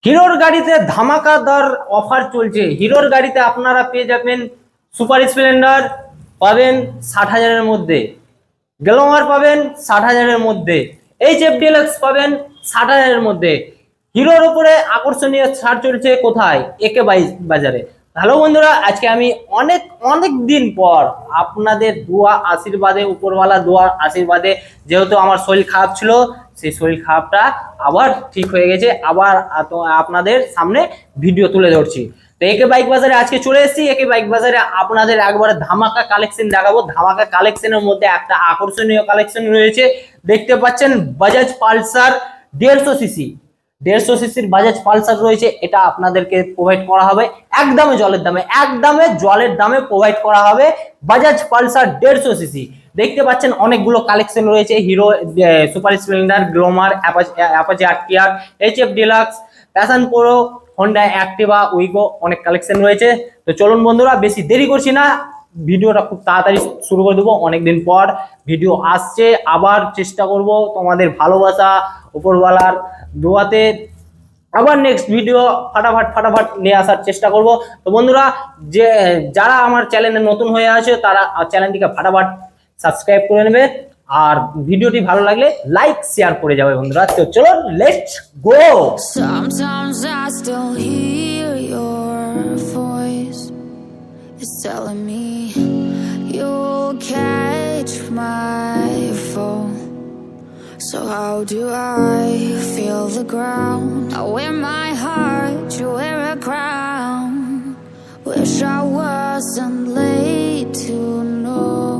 হিরোর গাড়িতে ধামাকাদার অফার চলছে। হিরোর গাড়িতে আপনারা পেয়ে যাবেন সুপার স্প্লেন্ডার পাবেন 60,000-এর মধ্যে, গ্ল্যামার পাবেন 60,000-এর মধ্যে, এইচএফ ডিলাক্স পাবেন 60,000-এর মধ্যে। হিরোর উপরে আকর্ষণীয় ছাড় চলছে কোথায়? একে বাজারে। হ্যালো বন্ধুরা, আজকে আমি অনেক দিন পর আপনাদের দোয়া আশীর্বাদে, উপরওয়ালা দোয়ার আশীর্বাদে, যেহেতু আমার শরীর খারাপ ছিল, সেই শরীর খারাপটা আবার ঠিক হয়ে গেছে, আবার আপনাদের সামনে ভিডিও তুলে ধরছি। তো একে বাইক বাজারে আজকে চলে এসেছি। একে বাইক বাজারে আপনাদের একবারে ধামাকা কালেকশন দেখাবো। ধামাকা কালেকশনের মধ্যে একটা আকর্ষণীয় কালেকশন রয়েছে, দেখতে পাচ্ছেন বাজাজ পালসার 150 সিসি। 150 সিসির বাজাজ পালসার রয়েছে, এটা আপনাদেরকে প্রোভাইড করা হবে একদমে জলের দামে প্রোভাইড করা হবে বাজাজ পালসার 150 সিসি। দেখতে পাচ্ছেন অনেকগুলো কালেকশন রয়েছে, hero super Splendor, Glamour, Apache RTR, HF deluxe, passion pro, Honda Activa, Wego, অনেক কালেকশন রয়েছে। তো চলুন বন্ধুরা, বেশি দেরি করছি না, ভিডিওটা খুব তাড়াতাড়ি শুরু করে দেবো। অনেকদিন পর ভিডিও আসছে, আবার চেষ্টা করব তোমাদের ভালোবাসা, উপরওয়ালার দোয়াতে আবার নেক্সট ভিডিও ফাটাফাট নিয়ে আসার চেষ্টা করব। তো বন্ধুরা, যারা আমার চ্যানেলে নতুন হয়ে আছে তারা চ্যানেলটিকে ফাটাফাট সাবস্ক্রাইব করে নেবে, আর ভিডিওটি ভালো লাগলে লাইক শেয়ার করে যাবে বন্ধুরা। তো চলো, let's go. Sometimes I still hear your voice. It's telling me you'll catch my fall. So how do I feel the ground? I wear my heart, you wear a crown. Wish I wasn't late to know.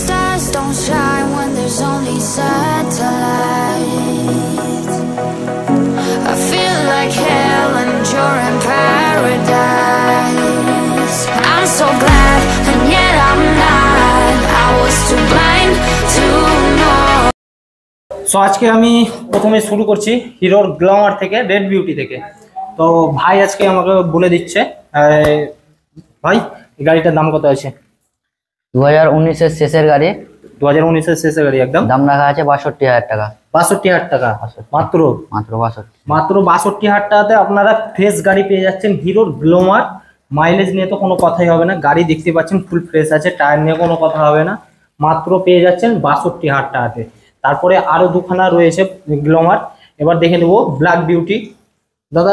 Stars don't shine when there's only satellites. I feel like hell and you're in paradise. I'm so glad and yet I'm not. I was too blind to know. So আজকে আমি প্রথমে শুরু করছি হিরোর Glamour থেকে, red beauty থেকে। তো ভাই আজকে আমাকে বলে দিচ্ছে, ভাই গাড়িটার দাম কত আছে? 2019-এর শেষের গাড়ি। 2019-এর শেষের গাড়ি, একদম দাম রাখা আছে 62,000 টাকা। 62,000 টাকা মাত্র 62,000 টাকাতে আপনারা ফ্রেশ গাড়ি পেয়ে যাচ্ছেন হিরোর গ্ল্যামার। মাইলেজ নিয়ে তো কোনো কথাই হবে না, গাড়ি দেখতে পাচ্ছেন ফুল ফ্রেশ আছে, টায়ার নিয়ে কোনো কথা হবে না, মাত্র পেয়ে যাচ্ছেন 62,000 টাকাতে। তারপরে আরো দুখানা রয়েছে গ্ল্যামার। এবার দেখে নেবো ব্ল্যাক বিউটি। দাদা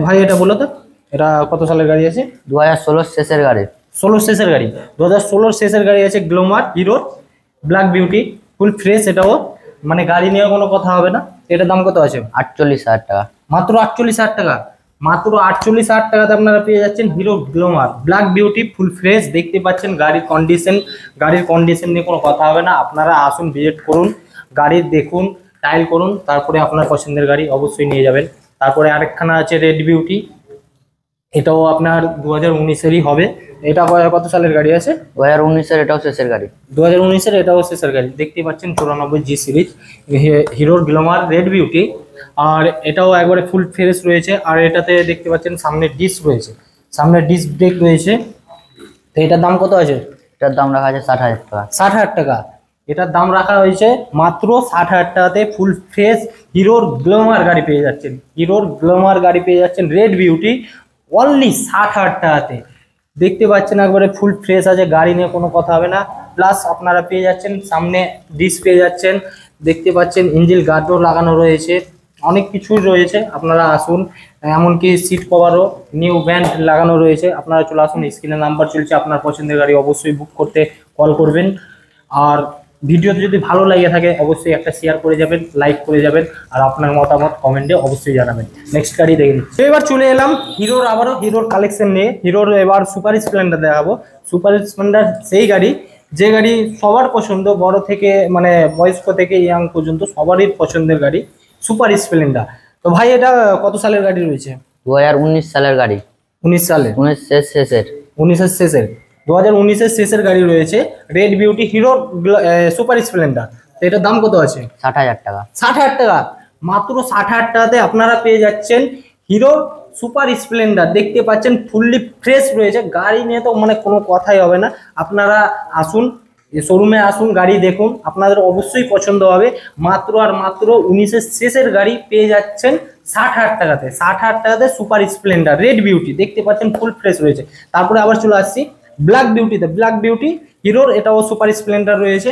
ভাই এটা বলো তো, এটা কত সালের গাড়ি আছে? 2016 শেষের গাড়ি। 16 শেষের গাড়ি, 2016 শেষের গাড়ি আছে গ্ল্যামার হিরোর ব্ল্যাক বিউটি, ফুল ফ্রেশ। এটাও মানে গাড়ি নিয়ে কোনো কথা হবে না। এটার দাম কত আছে? 48,000 টাকা। মাত্র 48,000 টাকা। মাত্র 48,000 টাকাতে আপনারা পেয়ে যাচ্ছেন hero Glamour black beauty, full fresh. দেখতে পাচ্ছেন গাড়ির কন্ডিশন নিয়ে কোনো কথা হবে না। আপনারা আসুন, ভিজিট করুন, গাড়ি দেখুন, ট্রায়াল করুন, তারপরে আপনার পছন্দের গাড়ি অবশ্যই নিয়ে যাবেন। তারপরে আরেকখানা আছে রেড বিউটি, এটাও আপনার 2019-এরই হবে। এটা কত সালের গাড়ি আছে? 2019-এর, এটাও শেষের গাড়ি। 2019-এর, এটাও শেষের গাড়ি। দেখতে পাচ্ছেন 94G সিরিজ হিরোর গ্ল্যামার রেড বিউটি, আর এটাও একবারে ফুল ফ্রেশ রয়েছে। আর এটাতে দেখতে পাচ্ছেন সামনে ডিস্ক রয়েছে, সামনে ডিস্ক ব্রেক রয়েছে। তো এটার দাম কত আছে? এটার দাম রাখা আছে 60,000 টাকা। 60,000 টাকা এটার দাম রাখা হয়েছে। মাত্র 60,000 টাকাতে ফুল ফ্রেশ হিরোর গ্ল্যামার গাড়ি পেয়ে যাচ্ছেন। হিরোর গ্ল্যামার গাড়ি পেয়ে যাচ্ছেন রেড বিউটি অনলি 60,000 টাকাতে। দেখতে পাচ্ছেন একবারে ফুল ফ্রেশ আছে, গাড়ি নিয়ে কোনো কথা হবে না। প্লাস আপনারা পেয়ে যাচ্ছেন সামনে ডিস্ক পেয়ে যাচ্ছেন, দেখতে পাচ্ছেন ইঞ্জিন গার্ডও লাগানো রয়েছে, অনেক কিছুই রয়েছে। আপনারা আসুন, এমনকি সিট কভারও নিউ ব্যান্ড লাগানো রয়েছে। আপনারা চলে আসুন, স্ক্রিনে নাম্বার চলছে, আপনার পছন্দের গাড়ি অবশ্যই বুক করতে কল করবেন। আর ভিডিওতে যদি ভালো লাগে থাকে অবশ্যই একটা শেয়ার করে যাবেন, লাইক করে যাবেন, আর আপনার মতামত কমেন্টে অবশ্যই জানাবেন। নেক্সট গাড়ি দেখে নিচ্ছি। এবার চলে এলাম হিরোর, আবারও হিরোর কালেকশন নিয়ে। হিরোর এবার সুপার স্প্লেন্ডার দেখাবো। সুপার স্প্লেন্ডার সেই গাড়ি, যে গাড়ি সবার পছন্দ, বড় থেকে মানে বয়স্ক থেকে ইয়াং পর্যন্ত সবারই পছন্দের গাড়ি সুপার স্প্লেন্ডার। তো ভাই এটা কত সালের গাড়ি রয়েছে? 2019 সালের গাড়ি। 19 সালে, 19-এর শেষের। 19-এর শেষের, 2019-এর শেষের গাড়ি রয়েছে red beauty hero super Splendor. তো এটার দাম কত আছে? 60,000 টাকা। 60,000 টাকা। মাত্র 60,000 টাকাতে আপনারা পেয়ে যাচ্ছেন হিরো সুপার স্প্লেন্ডার। দেখতে পাচ্ছেন ফুললি ফ্রেশ রয়েছে, গাড়ি নিয়ে তো মানে কোনো কথাই হবে না। আপনারা আসুন, শোরুমে আসুন, গাড়ি দেখুন, আপনাদের অবশ্যই পছন্দ হবে। মাত্র আর মাত্র 19-এর শেষের গাড়ি পেয়ে যাচ্ছেন 60,000 টাকাতে। 60,000 টাকাতে সুপার স্প্লেন্ডার রেড বিউটি দেখতে পাচ্ছেন, ফুল ফ্রেশ রয়েছে। তারপরে আবার চলে আসছি ব্ল্যাক বিউটিতে। ব্ল্যাক বিউটি হিরোর, এটাও সুপার স্প্লেন্ডার রয়েছে।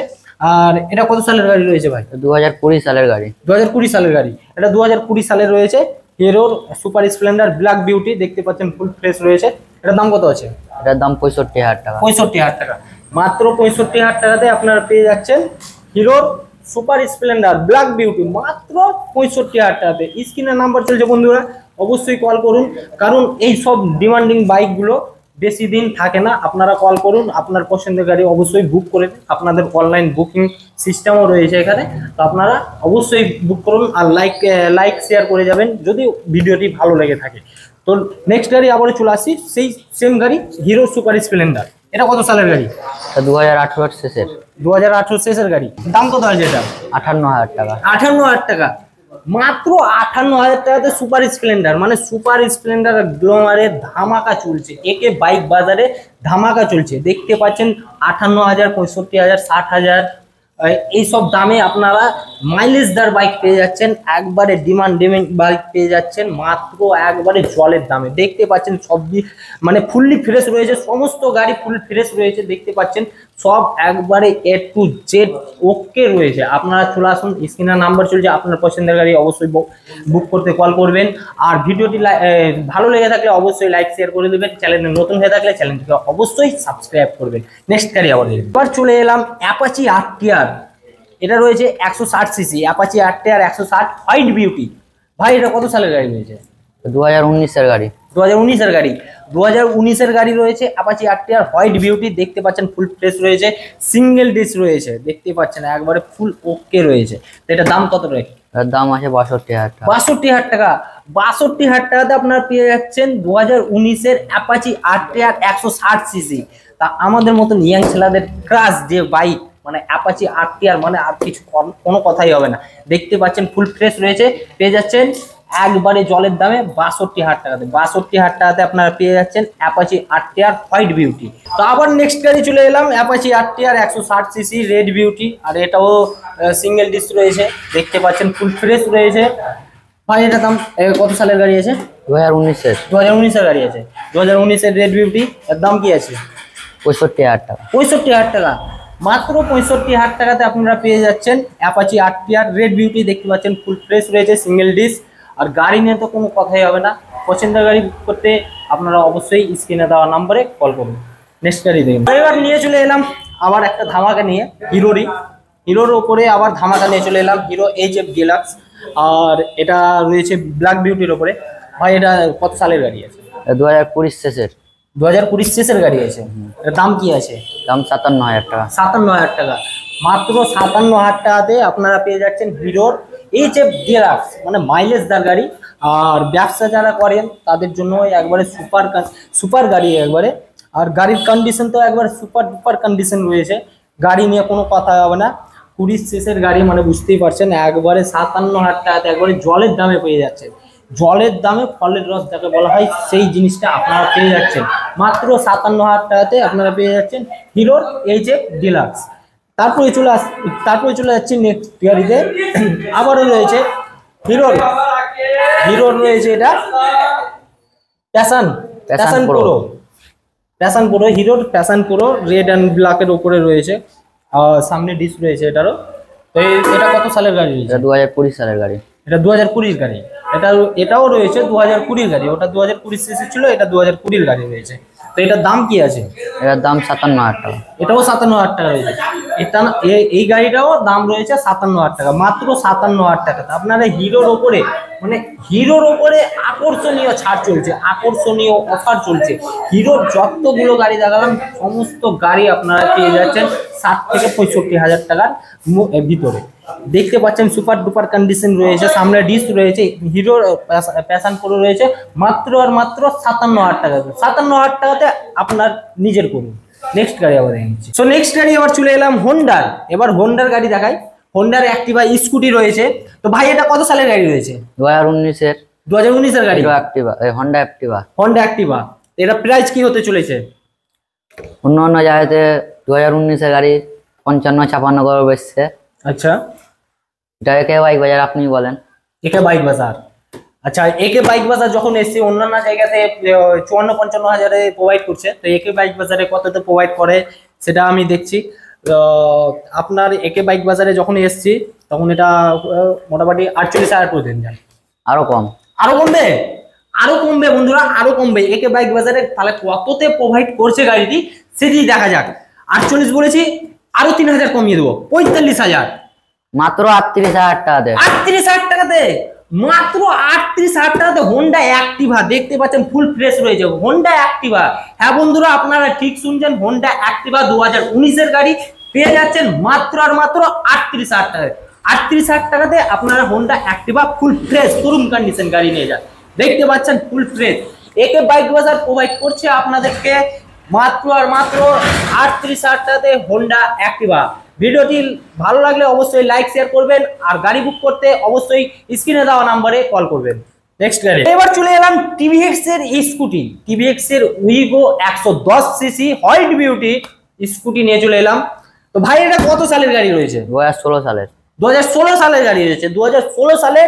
আর এটা কত সালের গাড়ি রয়েছে ভাই? 2020 সালের গাড়ি। 2020 সালের গাড়ি। এটা 2020 সালের রয়েছে হিরোর সুপার স্প্লেন্ডার ব্ল্যাক বিউটি দেখতে পাচ্ছেন, ফুল ফ্রেশ রয়েছে। এটার দাম কত আছে? এটার দাম 65,000 টাকা। 65,000 টাকা। মাত্র 65,000 টাকাতে আপনারা পেয়ে যাচ্ছেন হিরোর সুপার স্প্লেন্ডার ব্ল্যাক বিউটি মাত্র 65,000 টাকাতে। স্ক্রিনে নাম্বার চলছে বন্ধুরা, অবশ্যই কল করুন, কারণ এই সব ডিমান্ডিং বাইকগুলো বেশি দিন থাকে না। আপনারা কল করুন, আপনার পছন্দের গাড়ি অবশ্যই বুক করে দিন। আপনাদের অনলাইন বুকিং সিস্টেমও রয়েছে এখানে, তো আপনারা অবশ্যই বুক করুন। আর লাইক শেয়ার করে যাবেন যদি ভিডিওটি ভালো লেগে থাকে। তো নেক্সট গাড়ি আবার চলে আসি, সেই সেম গাড়ি হিরো সুপার স্প্লেন্ডার। এটা কত সালের গাড়ি? 2018 শেষের। 2018 শেষের গাড়ি। দাম কত আছে এটা? 58,000 টাকা। 58,000 টাকা। মাত্র 58,000 টাকাতে সুপার স্প্লেন্ডার, মানে সুপার স্প্লেন্ডার গ্লোমারের ধামাকা চলছে। একে বাইক বাজারে ধামাকা চলছে দেখতে পাচ্ছেন। 58,000, 65,000, 60,000 এইসব দামে আপনারা মাইলেজদার বাইক পেয়ে যাচ্ছেন। একবারে ডিমান্ডিং বাইক পেয়ে যাচ্ছেন মাত্র একবারে জলের দামে। দেখতে পাচ্ছেন সব মানে ফুললি ফ্রেশ রয়েছে, সমস্ত গাড়ি ফুল ফ্রেশ রয়েছে দেখতে পাচ্ছেন। সব একবারে A to Z ওকে রয়েছে। আপনারা চলে আসুন, স্ক্রিনের নাম্বার চলছে, আপনার পছন্দের গাড়ি অবশ্যই বুক করতে কল করবেন। আর ভিডিওটি ভালো লেগে থাকলে অবশ্যই লাইক শেয়ার করে দেবেন। চ্যানেলে নতুন হয়ে থাকলে চ্যানেলটিকে অবশ্যই সাবস্ক্রাইব করবেন। নেক্সট গাড়ি আবার চলে এলাম অ্যাপাচি আরটিআর। এটা রয়েছে 160 CC Apache RTR 160 white beauty. ভাই এটা কত সালের গাড়ি রয়েছে? 2019 এর গাড়ি। 2019 এর গাড়ি। 2019 এর গাড়ি রয়েছে অ্যাপাচি আরটিআর হোয়াইট বিউটি দেখতে পাচ্ছেন, ফুল ফ্রেশ রয়েছে, সিঙ্গেল ডিস্ক রয়েছে দেখতে পাচ্ছেন, একবারে ফুল ওকে রয়েছে। তো এটা দাম কত রয়েছে? এর দাম আছে 62,000 টাকা। 62,000 টাকা। 62,000 টাকাতে আপনারা পেয়ে যাচ্ছেন 2019 এর অ্যাপাচি আরটিআর 160 সিসি। তা আমাদের মতন ইয়াং ছেলেদের ক্রাশ যে বাইক, মানে অ্যাপাচি আরটিআর, মানে আর কিছু কোনো কথাই হবে না। দেখতে পাচ্ছেন ফুল ফ্রেশ রয়েছে, পেয়ে যাচ্ছেন একবারে জলের দামে 62,000 টাকাতে। 62,000 টাকাতে আপনারা পেয়ে যাচ্ছেন অ্যাপাচি আরটিআর হোয়াইট বিউটি। তো আবার নেক্সট গাড়ি চলে এলাম Apache RTR 160 CC red beauty. আর এটাও সিঙ্গেল ডিস্ক রয়েছে দেখতে পাচ্ছেন, ফুল ফ্রেশ রয়েছে। ভাই এটা দাম কত সালের গাড়ি আছে? 2019 এর। 2019 এর গাড়ি আছে। 2019 এর রেড বিউটি। এর দাম কি আছে? 65,000 টাকা। 65,000 টাকা। মাত্র 65,000 টাকাতে আপনারা পেয়ে যাচ্ছেন অ্যাপাচি আরটিআর রেড বিউটি দেখতে পাচ্ছেন, ফুল ফ্রেশ রয়েছে, সিঙ্গেল ডিস্ক। আর গাড়ি নিয়ে তো কোনো কথাই হবে না। পছন্দের গাড়ি বুক করতে আপনারা অবশ্যই স্ক্রিনে দেওয়া নাম্বারে কল করুন। নেক্সট গাড়ি দেখুন। এবার নিয়ে চলে এলাম আবার একটা ধামাকা নিয়ে, হিরোর ওপরে আবার ধামাকা নিয়ে চলে এলাম, হিরো HF ডিলাক্স। আর এটা রয়েছে ব্ল্যাক বিউটির ওপরে। ভাই এটা কত সালের গাড়ি আছে? 2020 শেষের। 2020 শেষের গাড়ি আছে। এর দাম কি আছে? দাম 57,000 টাকা। 57,000 টাকা। মাত্র 57,000 টাকাতে আপনারা পেয়ে যাচ্ছেন হিরোর HF ডিলাক্স, মানে মাইলেজদার গাড়ি। আর ব্যবসা যারা করেন তাদের জন্য একবারে সুপার গাড়ি একবারে। আর গাড়ির কন্ডিশন তো একবার সুপার ডুপার কন্ডিশন রয়েছে, গাড়ি নিয়ে কোনো কথা হবে না। 20 শেষের গাড়ি মানে বুঝতেই পারছেন, একবারে 57,000 টাকাতে একবারে জলের দামে পেয়ে যাচ্ছেন। জলের দামে ফলের রস যাকে বলা হয় সেই জিনিসটা আপনারা পেয়ে যাচ্ছেন মাত্র 57,000 টাকাতে। আপনারা পেয়ে যাচ্ছেন হিরোর HF ডিলাক্স। তারপরে চলে যাচ্ছি নেক্সট গাড়িতে। আবারও রয়েছে হিরোর রয়েছে এটা প্যাশন প্রো। হিরোর প্যাশন প্রো রেড অ্যান্ড ব্ল্যাকের ওপরে রয়েছে। সামনে ডিস্ক রয়েছে এটারও। তো এটা কত সালের গাড়ি? এটা 2020 সালের গাড়ি। এটা 2020 গাড়ি। এটাও রয়েছে 2020 গাড়ি। ওটা 2020 সিসি ছিল, এটা 2020 গাড়ি রয়েছে। তো এটার দাম কি আছে? এটার দাম 57,000 টাকা। এটাও 57,000 টাকা রয়েছে। এই গাড়িটাও দাম রয়েছে 57,000 টাকা। মাত্র 57,000 টাকাতে আপনারা হিরোর ওপরে আকর্ষণীয় ছাড় চলছে, আকর্ষণীয় অফার চলছে। হিরোর যতগুলো গাড়ি দেখালাম সমস্ত গাড়ি আপনারা পেয়ে যাচ্ছেন 60 থেকে 65,000 টাকার ভিতরে। দেখতে পাচ্ছেন সুপার ডুপার কন্ডিশন রয়েছে, সামনে ডিস্ক রয়েছে, হিরোর প্যাশন প্রো রয়েছে। মাত্র আর মাত্র 57,000 টাকাতে। 57,000 টাকাতে আপনার নিজের করুন। নেক্সট গাড়ি আবার দেখছি। সো নেক্সট গাড়ি আবার চলে এলাম হোন্ডার। এবার হোন্ডার গাড়ি দেখাই। হোন্ডার অ্যাক্টিভা স্কুটি রয়েছে। তো ভাই এটা কত সালের গাড়ি রয়েছে? 2019 এর। 2019 এর গাড়ি। হোন্ডা অ্যাক্টিভা। এটা প্রাইস কি হতে চলেছে? অন্য জায়গাতে 2019 এর গাড়ি 55-56 করে বেচছে। আচ্ছা, এটা একে বাইক বাজার, আপনি বলেন। একে বাইক বাজার। আচ্ছা, একে বাইক বাজার যখন এসছে অন্যান্য জায়গাতে 54-55 হাজারে প্রোভাইড করছে, তো একে বাইক বাজারে কততে প্রোভাইড করে সেটা আমি দেখছি। আপনার একে বাইক বাজারে যখন এসছি তখন এটা মোটামুটি 48,000 করে দেন। আরো কম? আরো কমবে, আরো কমবে বন্ধুরা, আরো কমবে। একে বাইক বাজারে তাহলে কততে প্রোভাইড করছে গাড়িটি সেটি দেখা যাক। 48 বলেছি, আরো 3,000 কমিয়ে দেবো, 45,000। মাত্র 38,000 টাকাতে। 38,000 টাকাতে, মাত্র 38,000 টাকাতে হোন্ডা অ্যাক্টিভা দেখতে পাচ্ছেন, ফুল ফ্রেশ রয়েছে হোন্ডা অ্যাক্টিভা। হ্যাঁ বন্ধুরা, আপনারা ঠিক শুনছেন, হোন্ডা অ্যাক্টিভা 2019-এর গাড়ি পেয়ে যাচ্ছেন মাত্র আর মাত্র 38,000 টাকায়। 38,000 টাকাতে আপনারা Honda Activa full fresh showroom condition গাড়ি নিয়ে যান। দেখতে পাচ্ছেন ফুল ফ্রেশ। একে বাইক বাজার প্রোভাইড করছে আপনাদেরকে মাত্র আর মাত্র 38,000 টাকাতে হোন্ডা অ্যাক্টিভা। ভিডিওটি ভালো লাগলে অবশ্যই লাইক শেয়ার করবেন, আর গাড়ি বুক করতে অবশ্যই স্ক্রিনে দেওয়া নাম্বারে কল করবেন। নেক্সট গাড়ি, এবার চলে এলাম টিভিএক্স এর স্কুটি। টিভিএক্স এর Wego 110 CC white beauty scooty নিয়ে চলে এলাম। তো ভাই, এটা কত সালের গাড়ি রয়েছে? 2016 সালের। 2016 সালের গাড়ি রয়েছে। 2016 সালে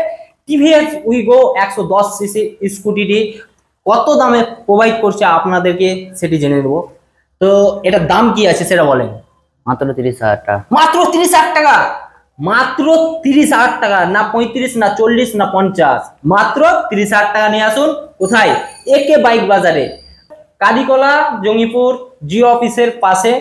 টিভিএক্স উইগো 110 সিসি স্কুটিটি কত দামে প্রোভাইড করছে আপনাদেরকে সেটি জেনে নেব। তো এটার দাম কি আছে সেটা বলেন। মাত্র 30,000 টাকা। মাত্র 30,000 টাকা, মাত্র 30,000 টাকা, না 35 না 40 না 50, মাত্র 30,000 টাকা নিয়ে আসুন। কোথায়? একে বাইক বাজারে, কাদিকলা জঙ্গিপুর জিও অফিসের পাশে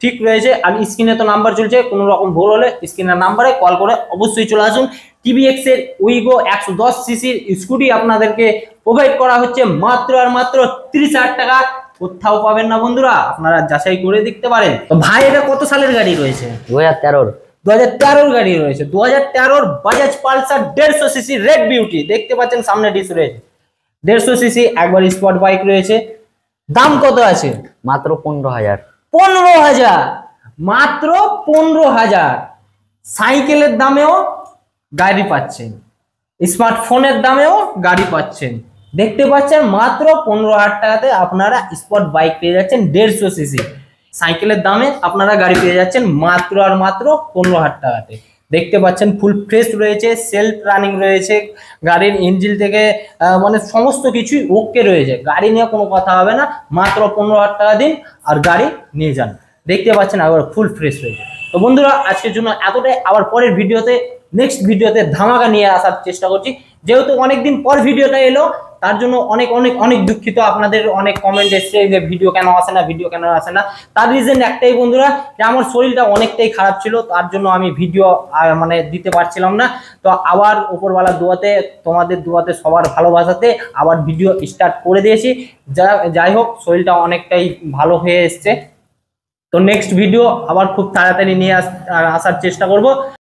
ঠিক রয়েছে। আর স্ক্রিনে তো নাম্বার চলছে, কোনো রকম ভুল হলে স্ক্রিনের নাম্বারে কল করে অবশ্যই চলে আসুন। টিভিএক্স এর উইগো 110 সিসির স্কুটি আপনাদেরকে প্রোভাইড করা হচ্ছে মাত্র আর মাত্র 30,000 টাকা। কোথাও পাবেন না বন্ধুরা, আপনারা যাচাই করে দেখতে পারেন। তো ভাই, এটা কত সালের গাড়ি রয়েছে? 2013। 2013 গাড়ি রয়েছে। 2013 Bajaj Pulsar 150 CC red beauty দেখতে পাচ্ছেন, সামনে ডিস রয়েছে। 150 সিসি একবার স্পট বাইক রয়েছে। দাম কত আছে? মাত্র 15,000। 15,000, মাত্র 15,000। সাইকেলের দামেও গাড়ি পাচ্ছেন, স্মার্টফোনের দামেও গাড়ি পাচ্ছেন। দেখতে পাচ্ছেন মাত্র 15,000 টাকাতে আপনারা স্পট বাইক পেয়ে যাচ্ছেন 150 সিসি। সাইকেলের দামে আপনারা গাড়ি পেয়ে যাচ্ছেন মাত্র আর মাত্র 15,000 টাকাতে। দেখতে পাচ্ছেন ফুল ফ্রেশ রয়েছে, সেলফ রানিং রয়েছে, গাড়ির ইঞ্জিন থেকে মানে সমস্ত কিছুই ওকে রয়েছে। গাড়ি নিয়ে কোনো কথা হবে না, মাত্র 15,000 টাকা দিন আর গাড়ি নিয়ে যান। দেখতে পাচ্ছেন আবার ফুল ফ্রেশ রয়েছে। তো বন্ধুরা, আজকের জন্য এতটাই। আবার পরের ভিডিওতে, নেক্সট ভিডিওতে ধামাকা নিয়ে আসার চেষ্টা করছি। যেহেতু অনেকদিন পর ভিডিওটা এলো, তার জন্য অনেক অনেক অনেক দুঃখিত। আপনাদের অনেক কমেন্ট এসছে যে ভিডিও কেন আসে না, ভিডিও কেন আসে না। তার রিজন একটাই বন্ধুরা, যে আমার শরীরটা অনেকটাই খারাপ ছিল, তার জন্য আমি ভিডিও মানে দিতে পারছিলাম না। তো আবার উপরওয়ালার দোয়াতে, তোমাদের দোয়াতে, সবার ভালোবাসাতে আবার ভিডিও স্টার্ট করে দিয়েছি। যাই হোক, শরীরটা অনেকটাই ভালো হয়ে এসছে। তো নেক্সট ভিডিও আবার খুব তাড়াতাড়ি নিয়ে আসার চেষ্টা করব।